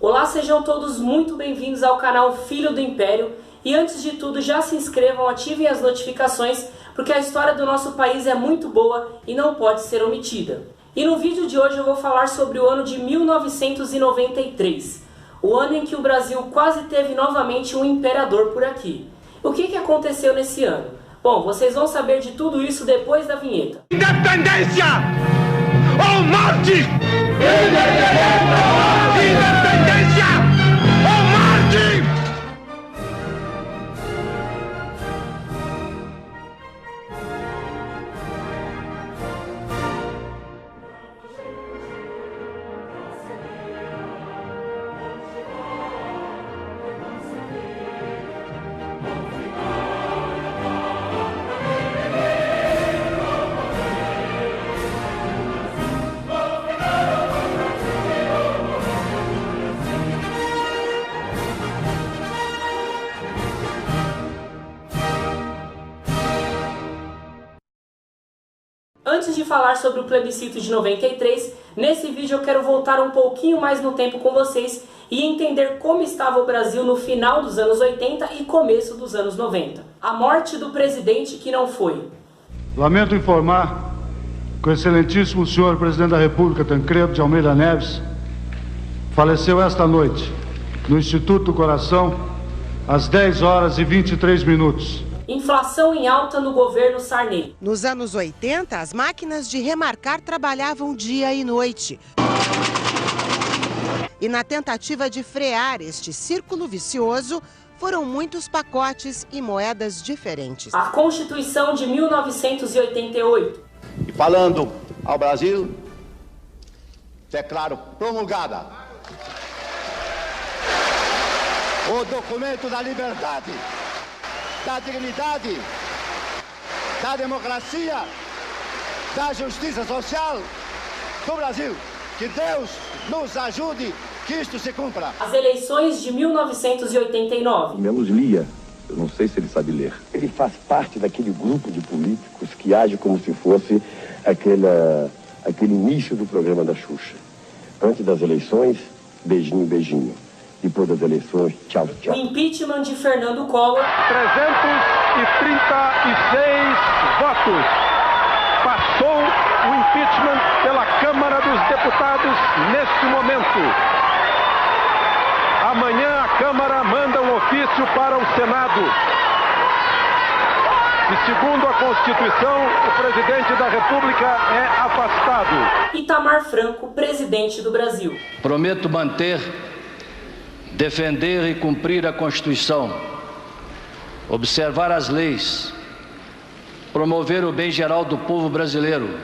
Olá, sejam todos muito bem-vindos ao canal Filho do Império e antes de tudo já se inscrevam, ativem as notificações porque a história do nosso país é muito boa e não pode ser omitida. E no vídeo de hoje eu vou falar sobre o ano de 1993, o ano em que o Brasil quase teve novamente um imperador por aqui. O que aconteceu nesse ano? Bom, vocês vão saber de tudo isso depois da vinheta. Independência ou morte! Independência ou morte! Antes de falar sobre o plebiscito de 93, nesse vídeo eu quero voltar um pouquinho mais no tempo com vocês e entender como estava o Brasil no final dos anos 80 e começo dos anos 90. A morte do presidente que não foi. Lamento informar que o excelentíssimo senhor presidente da República, Tancredo de Almeida Neves, faleceu esta noite no Instituto do Coração às 10 horas e 23 minutos. Inflação em alta no governo Sarney. Nos anos 80, as máquinas de remarcar trabalhavam dia e noite. E na tentativa de frear este círculo vicioso, foram muitos pacotes e moedas diferentes. A Constituição de 1988. E falando ao Brasil, declaro promulgada o documento da liberdade, da dignidade, da democracia, da justiça social do Brasil. Que Deus nos ajude que isto se cumpra. As eleições de 1989. Menos lia, eu não sei se ele sabe ler. Ele faz parte daquele grupo de políticos que age como se fosse aquele nicho do programa da Xuxa. Antes das eleições, beijinho, beijinho. Depois das eleições, tchau, tchau. O impeachment de Fernando Collor. 336 votos. Passou o impeachment pela Câmara dos Deputados neste momento. Amanhã a Câmara manda um ofício para o Senado. E segundo a Constituição, o presidente da República é afastado. Itamar Franco, presidente do Brasil. Prometo manter, defender e cumprir a Constituição, observar as leis, promover o bem geral do povo brasileiro,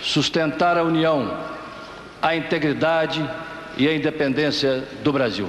sustentar a união, a integridade e a independência do Brasil.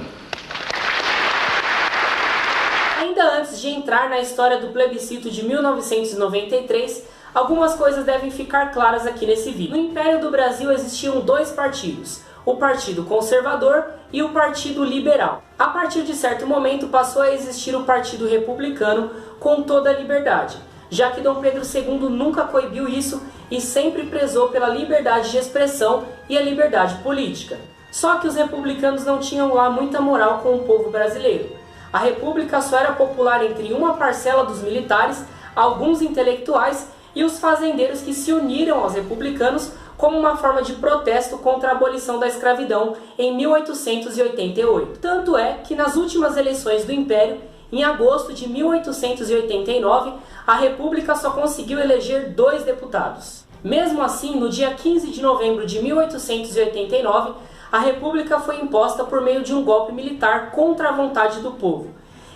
Ainda antes de entrar na história do plebiscito de 1993, algumas coisas devem ficar claras aqui nesse vídeo. No Império do Brasil existiam dois partidos, o Partido Conservador e o Partido Liberal. A partir de certo momento passou a existir o Partido Republicano com toda a liberdade, já que Dom Pedro II nunca coibiu isso e sempre prezou pela liberdade de expressão e a liberdade política. Só que os republicanos não tinham lá muita moral com o povo brasileiro. A república só era popular entre uma parcela dos militares, alguns intelectuais e os fazendeiros que se uniram aos republicanos como uma forma de protesto contra a abolição da escravidão em 1888. Tanto é que nas últimas eleições do Império, em agosto de 1889, a República só conseguiu eleger 2 deputados. Mesmo assim, no dia 15 de novembro de 1889, a República foi imposta por meio de um golpe militar contra a vontade do povo.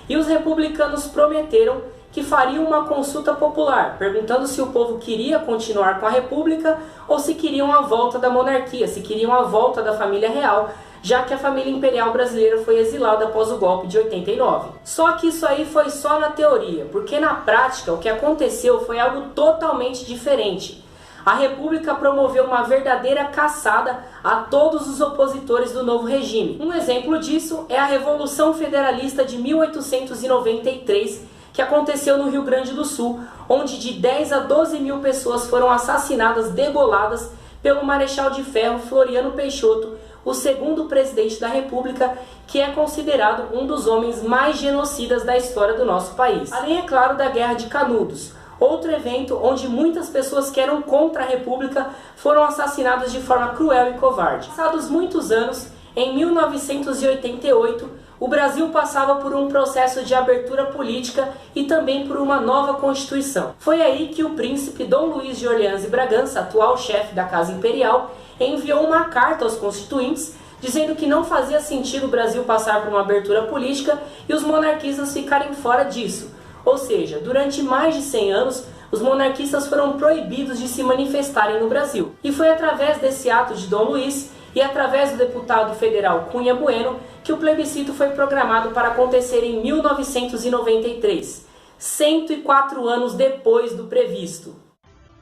E os republicanos prometeram que fariam uma consulta popular, perguntando se o povo queria continuar com a República ou se queriam a volta da monarquia, se queriam a volta da família real, já que a família imperial brasileira foi exilada após o golpe de 89. Só que isso aí foi só na teoria, porque na prática o que aconteceu foi algo totalmente diferente. A República promoveu uma verdadeira caçada a todos os opositores do novo regime. Um exemplo disso é a Revolução Federalista de 1893, que aconteceu no Rio Grande do Sul, onde de 10 a 12 mil pessoas foram assassinadas, degoladas pelo Marechal de Ferro Floriano Peixoto, o segundo presidente da República, que é considerado um dos homens mais genocidas da história do nosso país. Além, é claro, da Guerra de Canudos, outro evento onde muitas pessoas que eram contra a República foram assassinadas de forma cruel e covarde. Passados muitos anos, em 1988, o Brasil passava por um processo de abertura política e também por uma nova Constituição. Foi aí que o príncipe Dom Luiz de Orleans e Bragança, atual chefe da Casa Imperial, enviou uma carta aos constituintes dizendo que não fazia sentido o Brasil passar por uma abertura política e os monarquistas ficarem fora disso. Ou seja, durante mais de 100 anos, os monarquistas foram proibidos de se manifestarem no Brasil. E foi através desse ato de Dom Luiz e através do deputado federal Cunha Bueno que o plebiscito foi programado para acontecer em 1993, 104 anos depois do previsto.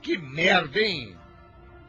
Que merda, hein?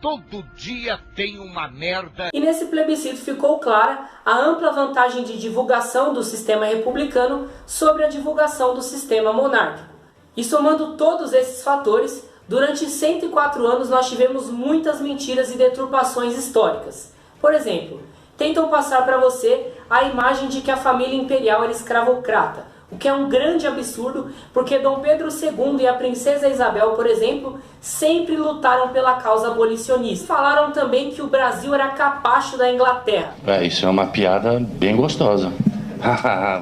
Todo dia tem uma merda. E nesse plebiscito ficou clara a ampla vantagem de divulgação do sistema republicano sobre a divulgação do sistema monárquico. E somando todos esses fatores, durante 104 anos nós tivemos muitas mentiras e deturpações históricas. Por exemplo, tentam passar para você a imagem de que a família imperial era escravocrata, o que é um grande absurdo, porque Dom Pedro II e a princesa Isabel, por exemplo, sempre lutaram pela causa abolicionista. Falaram também que o Brasil era capacho da Inglaterra. Isso é uma piada bem gostosa.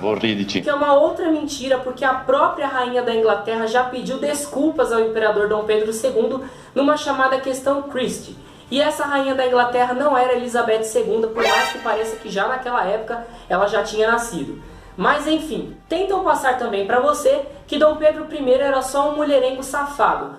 Vou rir de ti. Que é uma outra mentira, porque a própria rainha da Inglaterra já pediu desculpas ao imperador Dom Pedro II numa chamada questão Christie. E essa rainha da Inglaterra não era Elizabeth II, por mais que pareça que já naquela época ela já tinha nascido. Mas enfim, tentam passar também para você que Dom Pedro I era só um mulherengo safado.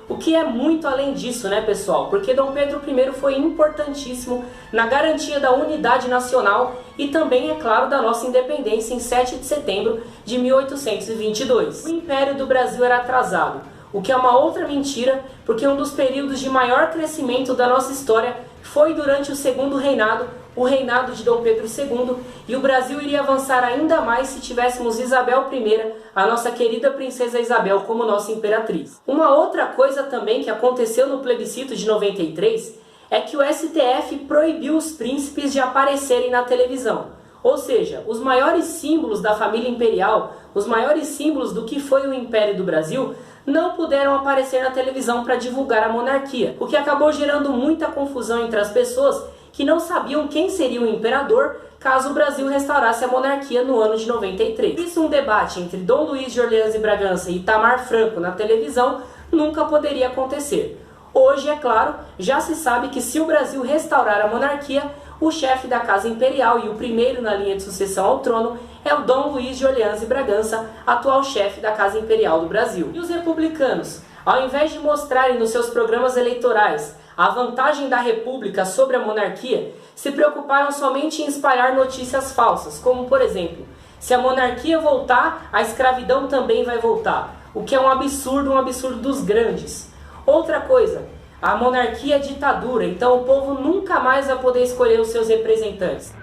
O que é muito além disso, né, pessoal? Porque Dom Pedro I foi importantíssimo na garantia da unidade nacional e também, é claro, da nossa independência em 7 de setembro de 1822. O Império do Brasil era atrasado, o que é uma outra mentira, porque um dos períodos de maior crescimento da nossa história foi durante o segundo reinado, o reinado de Dom Pedro II, e o Brasil iria avançar ainda mais se tivéssemos Isabel I, a nossa querida princesa Isabel, como nossa imperatriz. Uma outra coisa também que aconteceu no plebiscito de 93 é que o STF proibiu os príncipes de aparecerem na televisão. Ou seja, os maiores símbolos da família imperial, os maiores símbolos do que foi o Império do Brasil, não puderam aparecer na televisão para divulgar a monarquia, o que acabou gerando muita confusão entre as pessoas que não sabiam quem seria o imperador caso o Brasil restaurasse a monarquia no ano de 93. Por isso, um debate entre Dom Luiz de Orleans e Bragança e Itamar Franco na televisão nunca poderia acontecer. Hoje, é claro, já se sabe que se o Brasil restaurar a monarquia, o chefe da Casa Imperial e o primeiro na linha de sucessão ao trono é o Dom Luiz de Orleans e Bragança, atual chefe da Casa Imperial do Brasil. E os republicanos, ao invés de mostrarem nos seus programas eleitorais a vantagem da república sobre a monarquia, se preocuparam somente em espalhar notícias falsas, como, por exemplo, se a monarquia voltar, a escravidão também vai voltar, o que é um absurdo dos grandes. Outra coisa, a monarquia é ditadura, então o povo nunca mais vai poder escolher os seus representantes.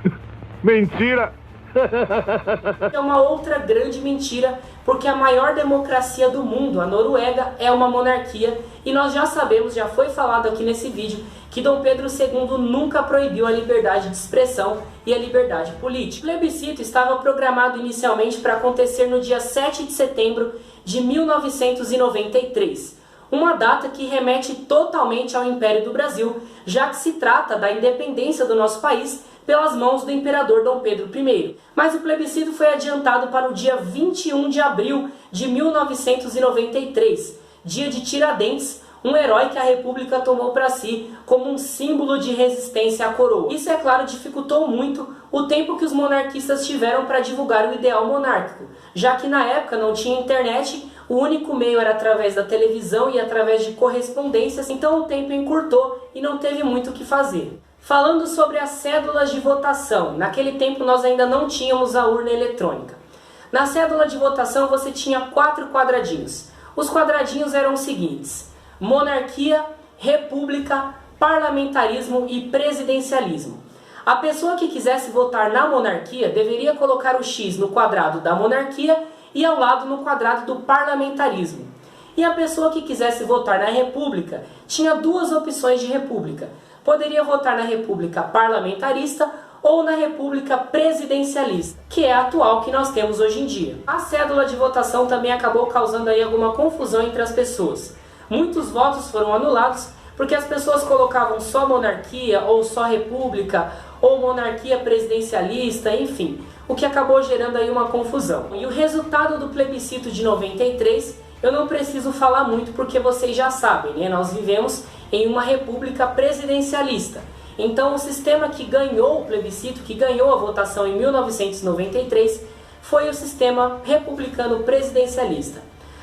Mentira! É uma outra grande mentira, porque a maior democracia do mundo, a Noruega, é uma monarquia, e nós já sabemos, já foi falado aqui nesse vídeo, que Dom Pedro II nunca proibiu a liberdade de expressão e a liberdade política. O plebiscito estava programado inicialmente para acontecer no dia 7 de setembro de 1993. Uma data que remete totalmente ao Império do Brasil, já que se trata da independência do nosso país pelas mãos do imperador Dom Pedro I. Mas o plebiscito foi adiantado para o dia 21 de abril de 1993, dia de Tiradentes, um herói que a República tomou para si como um símbolo de resistência à coroa. Isso, é claro, dificultou muito o tempo que os monarquistas tiveram para divulgar o ideal monárquico, já que na época não tinha internet, o único meio era através da televisão e através de correspondências, então o tempo encurtou e não teve muito o que fazer. Falando sobre as cédulas de votação, naquele tempo nós ainda não tínhamos a urna eletrônica. Na cédula de votação você tinha 4 quadradinhos. Os quadradinhos eram os seguintes: monarquia, república, parlamentarismo e presidencialismo. A pessoa que quisesse votar na monarquia deveria colocar o X no quadrado da monarquia e ao lado no quadrado do parlamentarismo. E a pessoa que quisesse votar na república tinha duas opções de república. Poderia votar na república parlamentarista ou na república presidencialista, que é a atual que nós temos hoje em dia. A cédula de votação também acabou causando aí alguma confusão entre as pessoas. Muitos votos foram anulados porque as pessoas colocavam só monarquia ou só república ou monarquia presidencialista, enfim, o que acabou gerando aí uma confusão. E o resultado do plebiscito de 93 eu não preciso falar muito porque vocês já sabem, né? Nós vivemos em uma república presidencialista. Então o sistema que ganhou o plebiscito, que ganhou a votação em 1993, foi o sistema republicano presidencialista.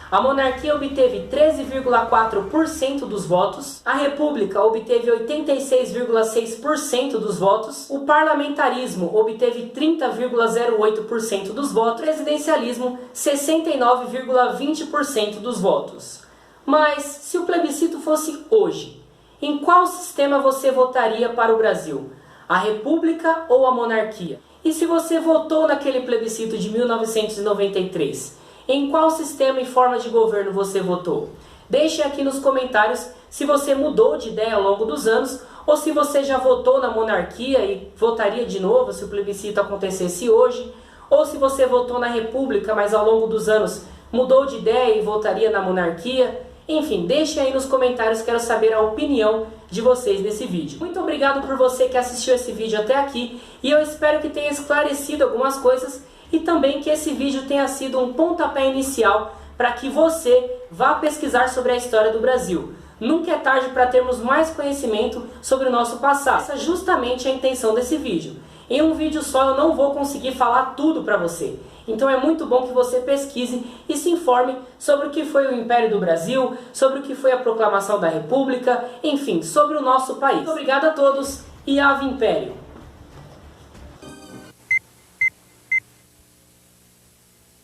A monarquia obteve 13,4% dos votos, a república obteve 86,6% dos votos, o parlamentarismo obteve 30,08% dos votos, o presidencialismo 69,20% dos votos. Mas se o plebiscito fosse hoje, em qual sistema você votaria para o Brasil? A república ou a monarquia? E se você votou naquele plebiscito de 1993? Em qual sistema e forma de governo você votou? Deixe aqui nos comentários se você mudou de ideia ao longo dos anos ou se você já votou na monarquia e votaria de novo se o plebiscito acontecesse hoje, ou se você votou na república, mas ao longo dos anos mudou de ideia e votaria na monarquia. Enfim, deixe aí nos comentários, quero saber a opinião de vocês nesse vídeo. Muito obrigado por você que assistiu esse vídeo até aqui e eu espero que tenha esclarecido algumas coisas e também que esse vídeo tenha sido um pontapé inicial para que você vá pesquisar sobre a história do Brasil. Nunca é tarde para termos mais conhecimento sobre o nosso passado. Essa é justamente a intenção desse vídeo. Em um vídeo só eu não vou conseguir falar tudo para você. Então é muito bom que você pesquise e se informe sobre o que foi o Império do Brasil, sobre o que foi a Proclamação da República, enfim, sobre o nosso país. Muito obrigado a todos e Ave Império!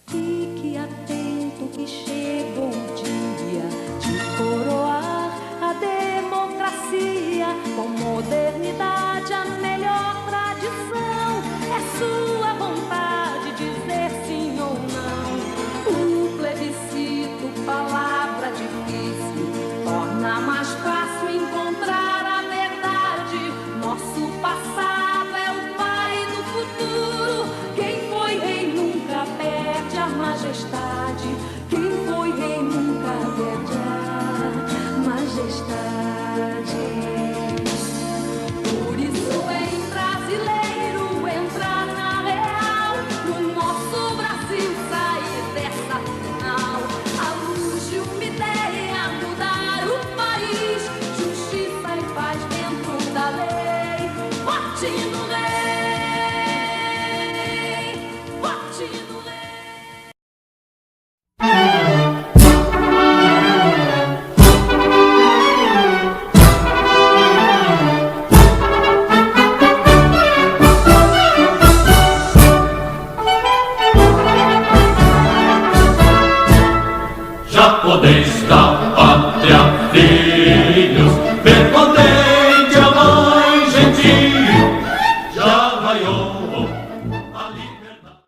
Fique atento que chegou o dia de coroar a democracia com modernidade, a melhor tradição. É sua vontade dizer sim ou não. O plebiscito, palavra difícil, torna mais fácil encontrar a verdade. Nosso passado é o pai do futuro. Quem foi rei nunca perde a majestade. Quem foi rei nunca perde a majestade. Por isso em brasileiro entrar na real, no nosso Brasil sair dessa final. A luz de uma ideia mudar o país, justiça e paz dentro da lei. Vote no rei, vote no rei. Já podeis da pátria, filhos, ver poder.